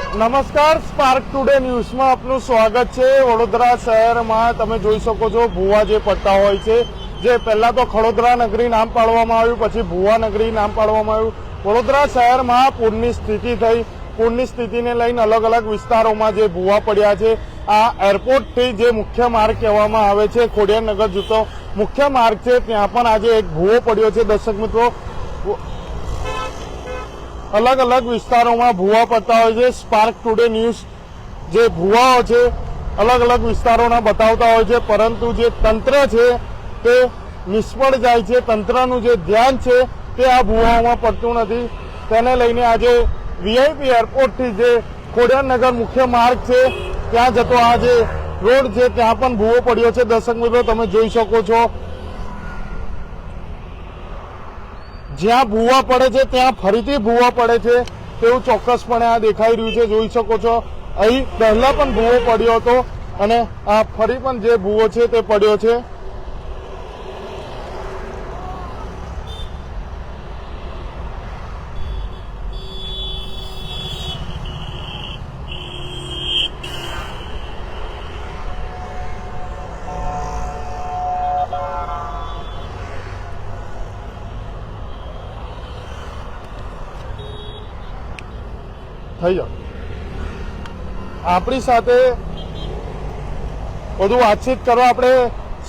નમસ્કાર, spark today ન્યૂઝમાં આપનું સ્વાગત છે। વડોદરા શહેરમાં તમે જોઈ શકો છો ભુવા જે પટ્ટા હોય છે, જે પહેલા તો ખડોદરા નગરી નામ પાડવામાં આવ્યું, પછી ભુવા નગરી નામ પાડવામાં આવ્યું। વડોદરા શહેરમાં પૂરની સ્થિતિ થઈ, પૂરની સ્થિતિને લઈને અલગ અલગ વિસ્તારોમાં જે ભુવા પડ્યા છે। આ એરપોર્ટથી જે મુખ્ય માર્ગ કહેવામાં આવે છે, ખોડિયારનગર જતો મુખ્ય માર્ગ છે, ત્યાં પણ આજે એક ભુવો પડ્યો છે। દર્શક મિત્રો, अलग अलग विस्तारों में भुआ पड़ता है। स्पार्क टुडे न्यूज जे भुवाओ है अलग अलग विस्तारों बतावता हो, परंतु जे तंत्र है ते निष्फળ जाय छे। तंत्रનું જે ધ્યાન છે તે આ ભુવાઓમાં પડતું નથી। તેને લઈને આજે વીઆઈપી એરપોર્ટથી જે ખોડિયારનગર મુખ્ય માર્ગ છે ત્યાં જતો આ જે રોડ છે ત્યાં પણ ભુવો પડ્યો છે। દર્શક મિત્રો, તમે જોઈ શકો છો જ્યાં ભુવા પડે છે ત્યાં ફરીથી ભુવા પડે છે તેવું ચોક્કસપણે આ દેખાઈ રહ્યું છે। જોઈ શકો છો અહીં પહેલા પણ ભુવો પડ્યો હતો અને આ ફરી પણ જે ભુવો છે તે પડ્યો છે। થઈ જાઓ, આપણી સાથે વધુ વાતચીત કરવા આપણે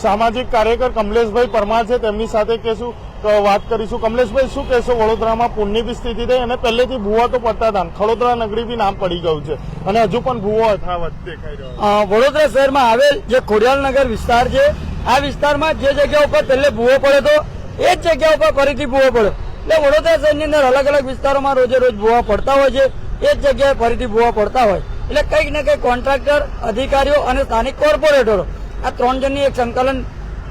સામાજિક કાર્યકર કમલેશભાઈ પરમાર છે, તેમની સાથે કહેશું, વાત કરીશું। કમલેશભાઈ, શું કહેશો? વડોદરામાં પૂરની બી સ્થિતિ થઈ અને પહેલેથી ભુવા તો પડતા હતા, ખડોદરા નગરી બી નામ પડી ગયું છે અને હજુ પણ ભુવો યથાવત દેખાઈ રહ્યો। વડોદરા શહેરમાં આવેલ જે ખોડિયારનગર વિસ્તાર છે, આ વિસ્તારમાં જે જગ્યા ઉપર પહેલે ભુવો પડ્યો હતો એ જ જગ્યા ઉપર ફરીથી ભુવો પડ્યો। એટલે વડોદરા શહેરની અંદર અલગ અલગ વિસ્તારોમાં રોજે રોજ ભુવા પડતા હોય છે, એ જ જગ્યાએ ફરીથી ભુવા પડતા હોય। એટલે કંઈક ને કંઈક કોન્ટ્રાક્ટર, અધિકારીઓ અને સ્થાનિક કોર્પોરેટરો આ ત્રણ જણની એક સંકલન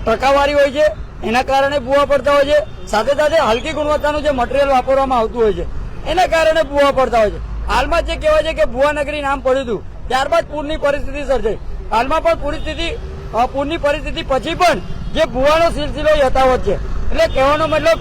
ટકાવારી હોય છે, એના કારણે ભુવા પડતા હોય છે। સાથે સાથે હલકી ગુણવત્તાનું જે મટીરિયલ વાપરવામાં આવતું હોય છે એના કારણે ભુવા પડતા હોય છે। હાલમાં જે કહેવાય છે કે ભુવા નગરી નામ પડ્યું હતું, ત્યારબાદ પૂરની પરિસ્થિતિ સર્જાઈ। હાલમાં પણ પૂરની પરિસ્થિતિ પછી પણ જે ભુવાનો સિલસિલો યથાવત છે। એટલે કહેવાનો મતલબ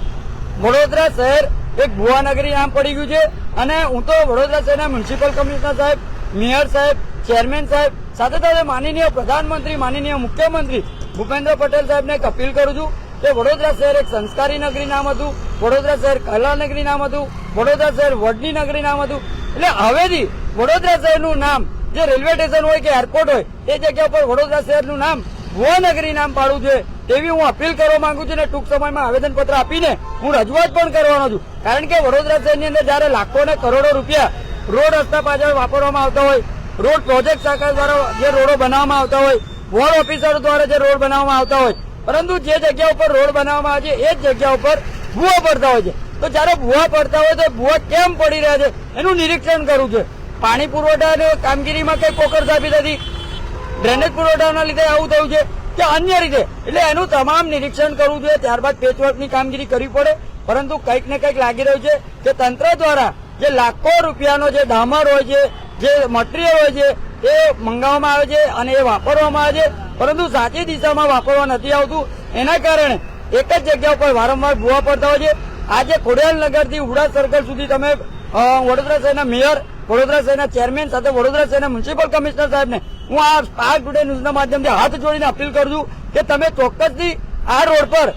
વડોદરા શહેર એક ભુવા નગરી નામ પડી ગયું છે। અને હું તો વડોદરા શહેરના મ્યુનિસિપલ કમિશનર સાહેબ, મેયર સાહેબ, ચેરમેન સાહેબ, સાથે સાથે માનનીય પ્રધાનમંત્રી, માનનીય મુખ્યમંત્રી ભૂપેન્દ્ર પટેલ સાહેબને એક અપીલ કરું છું કે વડોદરા શહેર એક સંસ્કારી નગરી નામ હતું, વડોદરા શહેર કલા નગરી નામ હતું, વડોદરા શહેર વડની નગરી નામ હતું। એટલે હવેથી વડોદરા શહેરનું નામ જે રેલવે સ્ટેશન હોય કે એરપોર્ટ હોય એ જગ્યા પર વડોદરા શહેરનું નામ ભુવા નગરી નામ પાડવું છે તેવી હું અપીલ કરવા માંગુ છું। અને ટૂંક સમયમાં આવેદનપત્ર આપીને હું રજૂઆત પણ કરવાનો છું। કારણ કે વડોદરા શહેરની અંદર જયારે લાખો ને કરોડો રૂપિયા રોડ રસ્તા પાછળ વાપરવામાં આવતા હોય, રોડ પ્રોજેક્ટ શાખા દ્વારા જે રોડો બનાવવામાં આવતા હોય, વોર્ડ ઓફિસરો દ્વારા જે રોડ બનાવવામાં આવતા હોય, પરંતુ જે જગ્યા ઉપર રોડ બનાવવામાં આવે છે એ જ જગ્યા ઉપર ભુવા પડતા હોય છે। તો જયારે ભુવા પડતા હોય તો ભુવા કેમ પડી રહ્યા છે એનું નિરીક્ષણ કરવું છે। પાણી પુરવઠાની કામગીરીમાં કઈ કોકરસાબી નથી, ડ્રેનેજ પુરવઠાના લીધે આવું થયું છે કે અન્ય રીતે, એટલે એનું તમામ નિરીક્ષણ કરવું જોઈએ। ત્યારબાદ પેચવર્કની કામગીરી કરવી પડે। પરંતુ કંઈક ને કંઈક લાગી રહ્યું છે કે તંત્ર દ્વારા જે લાખો રૂપિયાનો જે ડામર હોય છે, જે મટીરિયલ હોય છે એ મંગાવવામાં આવે છે અને એ વાપરવામાં આવે છે, પરંતુ સાચી દિશામાં વાપરવા નથી આવતું। એના કારણે એક જ જગ્યા ઉપર વારંવાર ભુવા પડતા હોય છે। આજે ખોડિયારનગરથી ઉડા સર્કલ સુધી તમે વડોદરા શહેરના મેયર, વડોદરા શહેરના ચેરમેન સાથે વડોદરા શહેરના મ્યુનિસિપલ કમિશનર સાહેબને હું આ સ્પાર્ક ટુડે ન્યૂઝના માધ્યમથી હાથ જોડીને અપીલ કરું છું કે તમે ચોક્કસથી આ રોડ પર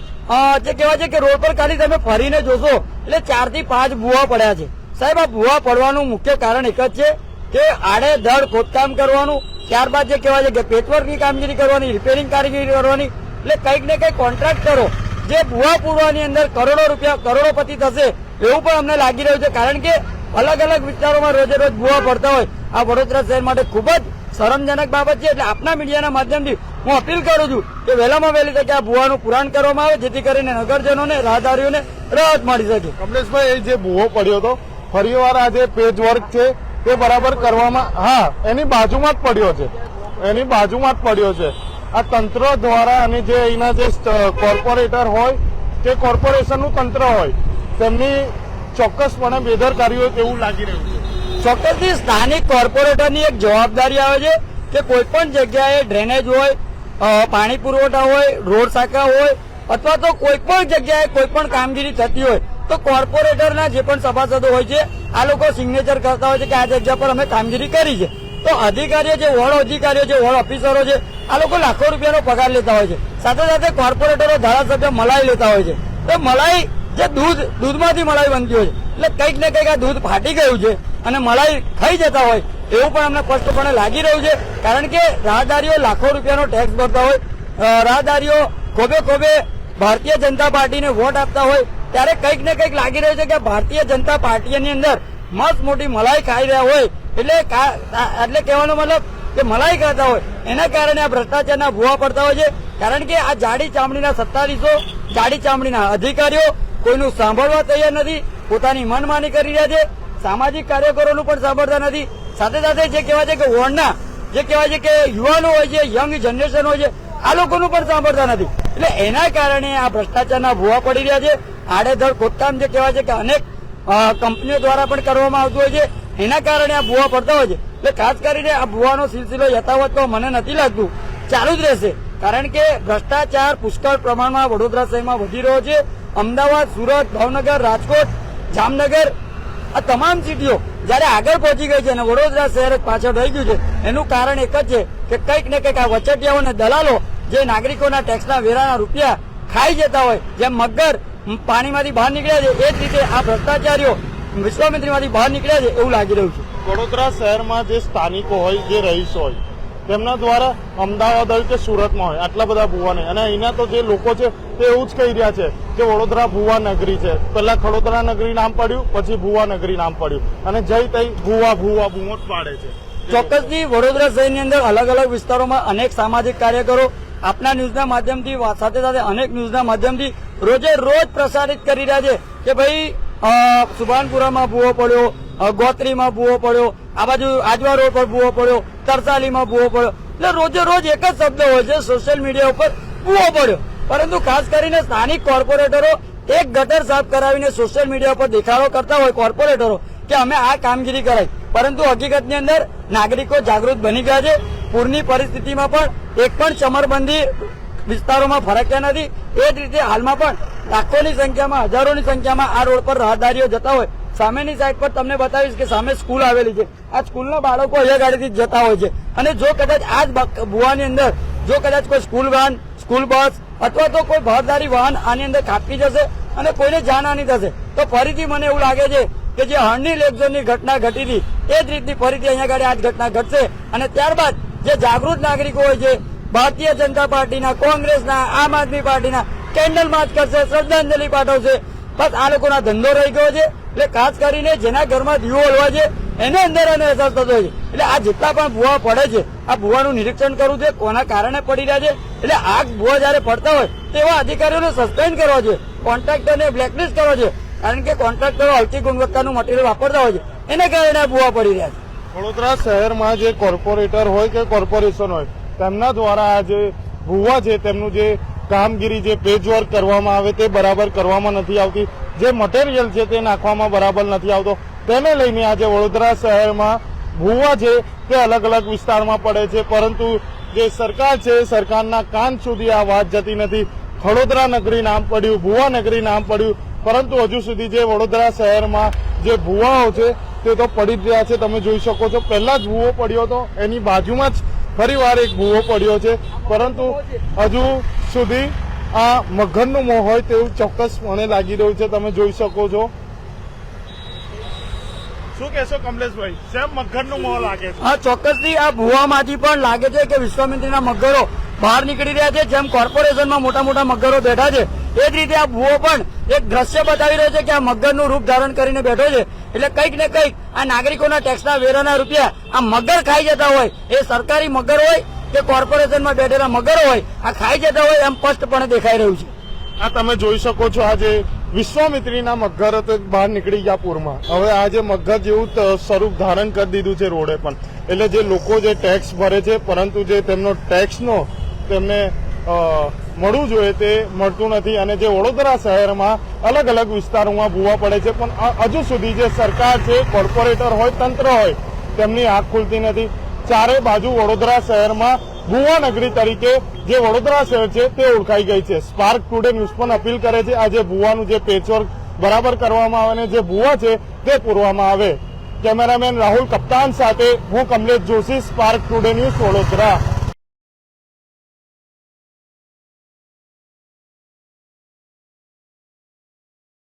જે કહેવાય છે કે રોડ પર ખાલી તમે ફરીને જોશો એટલે 4 થી 5 ભુવા પડ્યા છે। સાહેબ, આ ભુવા પડવાનું મુખ્ય કારણ એક જ છે કે આડેધડ ખોદકામ કરવાનું, ત્યારબાદ જે કહેવાય છે કે પેચવર્કની કામગીરી કરવાની, રિપેરિંગ કામગીરી કરવાની। એટલે કંઈક ને કંઈક કોન્ટ્રાક્ટરો જે ભુવા પૂરવાની અંદર કરોડો રૂપિયા, કરોડોપતિ થશે એવું પણ અમને લાગી રહ્યું છે। કારણ કે અલગ અલગ વિસ્તારોમાં રોજે રોજ ભુવા પડતા હોય, આ વડોદરા શહેર માટે ખૂબ જ શરમજનક બાબત છે। એટલે આપના મીડિયાના માધ્યમથી હું અપીલ કરું છું કે વહેલામાં વહેલી તકે આ ભુવાનું પુરાણ કરવામાં આવે, જેથી કરીને નગરજનોને, રાહદારીઓને રાહત મળી શકે। કમલેશભાઈ, એ જે ભુવો પડ્યો હતો ફરીવાર આ જે પેચ વર્ક છે તે બરાબર કરવામાં, હા, એની બાજુમાં જ પડ્યો છે, એની બાજુમાં જ પડ્યો છે। આ તંત્ર દ્વારા અને જે અહીંના જે કોર્પોરેટર હોય કે કોર્પોરેશનનું તંત્ર હોય તેમની ચોક્કસપણે બેદરકારી હોય તેવું લાગી રહ્યું છે। ચોક્કસથી સ્થાનિક કોર્પોરેટરની એક જવાબદારી આવે છે કે કોઈ પણ જગ્યાએ ડ્રેનેજ હોય, પાણી પુરવઠા હોય, રોડ શાખા હોય અથવા તો કોઈ પણ જગ્યાએ કોઈ પણ કામગીરી થતી હોય તો કોર્પોરેટરના જે પણ સભાસદો હોય છે આ લોકો સિગ્નેચર કરતા હોય છે કે આ જગ્યા પર અમે કામગીરી કરી છે. તો અધિકારીઓ જે વોર્ડ અધિકારીઓ છે, વોર્ડ ઓફિસરો છે, આ લોકો લાખો રૂપિયાનો પગાર લેતા હોય છે. સાથે સાથે કોર્પોરેટરો, ધારાસભ્ય મલાઈ લેતા હોય છે. તો મલાઈ જે દૂધમાંથી મલાઈ બનતી હોય છે, એટલે કંઈક ને કંઈક આ દૂધ ફાટી ગયું છે અને મલાઈ ખાઈ જતા હોય એવું પણ અમને સ્પષ્ટપણે લાગી રહ્યું છે. કારણ કે રાહદારીઓ લાખો રૂપિયાનો ટેક્સ ભરતા હોય, રાહદારીઓ ખોબે ભારતીય જનતા પાર્ટીને વોટ આપતા હોય, ત્યારે કંઈક ને કંઈક લાગી રહ્યું છે કે ભારતીય જનતા પાર્ટીની અંદર મસ્ત મોટી મલાઈ ખાઈ રહ્યા હોય. એટલે કહેવાનો મતલબ કે મલાઈ ખાતા હોય એના કારણે આ ભ્રષ્ટાચારના ભૂવા પડતા હોય છે. કારણ કે આ જાડી ચામડીના સત્તાધીશો, જાડી ચામડીના અધિકારીઓ કોઈનું સાંભળવા તૈયાર નથી, પોતાની મનમાની કરી રહ્યા છે, સામાજિક કાર્યકરોનું પણ સાંભળતા નથી. સાથે સાથે જે કહેવાય છે કે વોર્ડના જે કહેવાય છે કે યુવાનો હોય છે, યંગ જનરેશન હોય છે, આ લોકોનું પણ સાંભળતા નથી. એટલે એના કારણે આ ભ્રષ્ટાચારના ભૂવા પડી રહ્યા છે. આડેધડ ખોદકામ જે કહેવાય છે કે અનેક કંપનીઓ દ્વારા પણ કરવામાં આવતું હોય છે, એના કારણે આ ભૂવા પડતા હોય છે. એટલે ખાસ કરીને આ ભૂવાનો સિલસિલો યથાવત તો મને નથી લાગતું ચાલુ જ રહેશે. કારણ કે ભ્રષ્ટાચાર પુષ્કળ પ્રમાણમાં વડોદરા શહેરમાં વધી રહ્યો છે. અમદાવાદ, સુરત, ભાવનગર, રાજકોટ, જામનગર આ તમામ સિટીઓ જયારે આગળ પહોંચી ગઈ છે અને વડોદરા શહેર પાછળ રહી ગયું છે, એનું કારણ એક જ છે કે કંઈક ને કંઈક આ વચટિયાઓ અને દલાલો જે નાગરિકોના ટેક્સના વેરાના રૂપિયા ખાઈ જતા હોય, જેમ મગર પાણીમાંથી બહાર નીકળ્યા છે એ જ રીતે આ ભ્રષ્ટાચારીઓ વિશ્વામિત્રીમાંથી બહાર નીકળ્યા છે એવું લાગી રહ્યું છે. વડોદરા શહેરમાં જે સ્થાનિકો હોય, જે રહીશો હોય, તેમના દ્વારા અમદાવાદ હોય કે સુરતમાં હોય આટલા બધા ભૂવા નહીં. અને અહીંના તો જે લોકો છે તે એવું જ કહી રહ્યા છે કે વડોદરા ભૂવા નગરી છે. પહેલા ખડોદરા નગરી નામ પડ્યું, પછી ભૂવા નગરી નામ પડ્યું અને જઈ તઈ ભૂવા બૂમો જ પાડે છે. ચોક્કસથી વડોદરા શહેરની અંદર અલગ અલગ વિસ્તારોમાં અનેક સામાજિક કાર્યકરો આપના ન્યૂઝના માધ્યમથી સાથે સાથે અનેક ન્યૂઝના માધ્યમથી રોજે રોજ પ્રસારિત કરી રહ્યા છે કે ભાઈ સુભાનપુરામાં ભૂવો પડ્યો, ગોત્રીમાં ભૂવો પડ્યો, આ બાજુ આજવા રોડ પર ભૂવો પડ્યો, તરસાલીમાં ભૂવો પડ્યો. એટલે રોજે રોજ એક જ શબ્દ હોય છે સોશિયલ મીડિયા ઉપર, ભૂવો પડ્યો. પરંતુ ખાસ કરીને સ્થાનિક કોર્પોરેટરો એક ગટર સાફ કરાવીને સોશિયલ મીડિયા પર દેખાડો કરતા હોય કોર્પોરેટરો કે અમે આ કામગીરી કરાઈ, પરંતુ હકીકતની અંદર નાગરિકો જાગૃત બની ગયા છે. પૂરની પરિસ્થિતિમાં પણ એક પણ ચમરબંધી વિસ્તારોમાં ફરક્યા નથી. એ જ રીતે હાલમાં પણ લાખોની સંખ્યામાં, હજારોની સંખ્યામાં આ રોડ પર રાહદારીઓ જતા હોય. સામેની સાઈડ પર તમને બતાવીશ કે સામે સ્કૂલ આવેલી છે. આ સ્કૂલના બાળકો અહીંયા ગાડીથી જતા હોય છે અને જો કદાચ આ જ ભુવાની અંદર જો કદાચ કોઈ સ્કૂલ વાહન, સ્કૂલ બસ અથવા તો કોઈ ભારદારી વાહન આની અંદર ખાબકી જશે અને કોઈને જાનહાની થશે તો ફરીથી મને એવું લાગે છે કે જે હળની લેકઝોનની ઘટના ઘટી હતી એ જ રીતની ફરીથી અહીંયા આગળ આ જ ઘટના ઘટશે. અને ત્યારબાદ જે જાગૃત નાગરિકો હોય છે, ભારતીય જનતા પાર્ટીના, કોંગ્રેસના, આમ આદમી પાર્ટીના કેન્ડલ માર્ચ કરશે, શ્રદ્ધાંજલિ પાઠવશે. બસ આ લોકોના ધંધો રહી ગયો છે. એટલે ખાસ કરીને જેના ઘરમાં દીવો હલવા છે એને અંદર એને અસર થતો હોય છે. એટલે આ જેટલા પણ ભૂવા પડે છે આ ભૂવાનું નિરીક્ષણ કરવું છે, કોના કારણે પડી રહ્યા છે. એટલે આ ભૂવા જયારે પડતા હોય તેવા અધિકારીઓને સસ્પેન્ડ કરવા છે, કોન્ટ્રાક્ટરને બ્લેકલિસ્ટ કરવા છે. કારણ કે કોન્ટ્રાક્ટરો હલકી ગુણવત્તાનું મટીરિયલ વાપરતા હોય છે, એને કારણે આ ભૂવા પડી રહ્યા છે. વડોદરા શહેરમાં જે કોર્પોરેટર હોય કે કોર્પોરેશન હોય તેમના દ્વારા આ જે ભૂવા છે તેમનું જે કામગીરી, જે પેચવર્ક કરવામાં આવે તે બરાબર કરવામાં નથી આવતી, જે મટીરિયલ છે તે નાખવામાં બરાબર નથી આવતો. તેને લઈને આજે વડોદરા શહેરમાં ભૂવા છે તે અલગ અલગ વિસ્તારમાં પડે છે. પરંતુ જે સરકાર છે સરકારના કાન સુધી આ વાત જતી નથી. ખડોદરા નગરી નામ પડ્યું, ભૂવા નગરી નામ પડ્યું, પરંતુ હજુ સુધી જે વડોદરા શહેરમાં જે ભૂવાઓ છે તે તો પડી જ રહ્યા છે. તમે જોઈ શકો છો પહેલા જ ભૂવો પડ્યો હતો, એની બાજુમાં જ ફરીવાર એક ભૂવો પડ્યો છે. પરંતુ હજુ સુધી આ મગરનું મોં હોય તેવું ચોક્કસ મને લાગી રહ્યું છે. તમે જોઈ શકો છો. શું કહેશો કમલેશભાઈ, સેમ મગરનું મોં લાગે છે? હા, ચોક્કસથી આ ભૂવામાંથી પણ લાગે છે કે વિશ્વામિત્રીના મગરો બહાર નીકળી રહ્યા છે. જેમ કોર્પોરેશનમાં મોટા મોટા મગરો બેઠા છે એ જ રીતે આ ભૂવો પણ એક દ્રશ્ય બતાવી રહ્યો છે કે આ મગરનું રૂપ ધારણ કરીને બેઠો છે. એટલે કંઈક ને કંઈક આ નાગરિકોના ટેક્સના વેરાના રૂપિયા આ મગર ખાઈ જતા હોય, એ સરકારી મગર હોય કે કોર્પોરેશનમાં બેઠેલા મગરો હોય, આ ખાઈ જતા હોય એમ સ્પષ્ટપણે દેખાઈ રહ્યું છે. આ તમે જોઈ શકો છો આજે વિશ્વામિત્રીના મગર તો બહાર નીકળી ગયા પૂરમાં. હવે આજે મગર જેવું સ્વરૂપ ધારણ કરી દીધું છે રોડે પણ. એટલે જે લોકો જે ટેક્સ ભરે છે પરંતુ જે તેમનો ટેક્સનો તેમને મળવું જોઈએ તે મળતું નથી. અને જે વડોદરા શહેરમાં અલગ અલગ વિસ્તારોમાં ભૂવા પડે છે પણ હજુ સુધી જે સરકાર છે, કોર્પોરેટર હોય, તંત્ર હોય, તેમની આંખ ખુલતી નથી. ચારે બાજુ વડોદરા શહેરમાં ભૂવા નગરી તરીકે જે વડોદરા શહેર છે તે ઓળખાઈ ગઈ છે. સ્પાર્ક ટુડે ન્યૂઝ પણ અપીલ કરે છે આ જે ભૂવાનું જે પેચવર્ક બરાબર કરવામાં આવે અને જે ભૂવા છે તે પૂરવામાં આવે. કેમેરામેન રાહુલ કપ્તાન સાથે હું Kamlesh Joshi, spark today news, Vadodara.